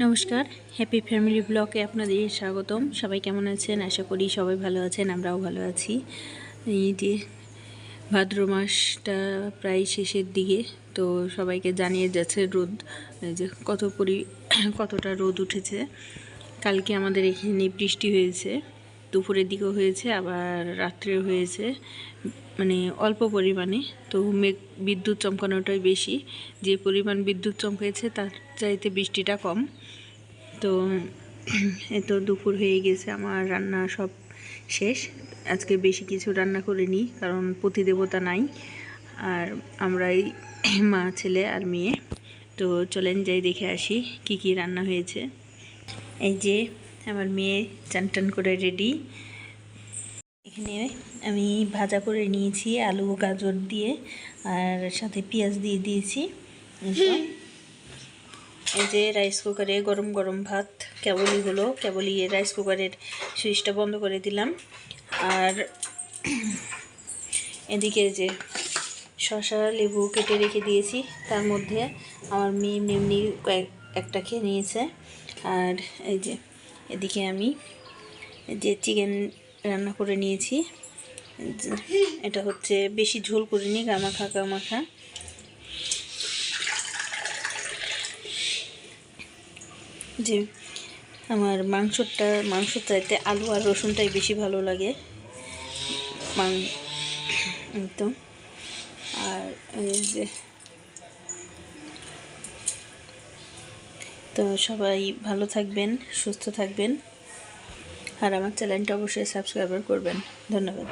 নমস্কার, happy family ব্লগে আপনাদের স্বাগতম। সবাই কেমন আছেন? আশা করি সবাই ভালো আছেন, আমরাও ভালো আছি। এই যে ভাদ্র মাসটা প্রায় শেষের দিকে, তো সবাইকে জানিয়ে যাচ্ছে রোদ যে কতটা রোদ উঠেছে। কালকে আমাদের এখানে বৃষ্টি হয়েছে, দুপুরের দিকেও হয়েছে, আবার রাত্রেও হয়েছে, মানে অল্প পরিমাণে। তো বিদ্যুৎ চমকানোটাই বেশি, যে পরিমাণ বিদ্যুৎ চমকেছে তার চাইতে বৃষ্টিটা কম। তো এত দুপুর হয়ে গেছে, আমার রান্না সব শেষ। আজকে বেশি কিছু রান্না করিনি, কারণ পতিদেবতা নাই, আর আমরাই মা, ছেলে আর মেয়ে। তো চলেন যাই দেখে আসি কি কি রান্না হয়েছে। এই যে আমার মেয়ে চান টান করে রেডি। এখানে আমি ভাজা করে নিয়েছি আলু গাজর দিয়ে, আর সাথে পেঁয়াজ দিয়ে দিয়েছি। এই যে রাইস কুকারে গরম গরম ভাত কেবলই হলো, কেবলই রাইস কুকারের সুইচটা বন্ধ করে দিলাম। আর এদিকে যে শসা লেবু কেটে রেখে দিয়েছি, তার মধ্যে আমার মেয়ে এমনি একটা খেয়ে নিয়েছে। আর এই যে এদিকে আমি যে চিকেন রান্না করে নিয়েছি, এটা হচ্ছে বেশি ঝোল করিনি, গামাখা। যে আমার মাংসর চাইতে আলু আর রসুনটাই বেশি ভালো লাগে তো। আর এই যে তো সবাই ভালো থাকবেন, সুস্থ থাকবেন, আর আমার চ্যানেলটা অবশ্যই সাবস্ক্রাইব করবেন। ধন্যবাদ।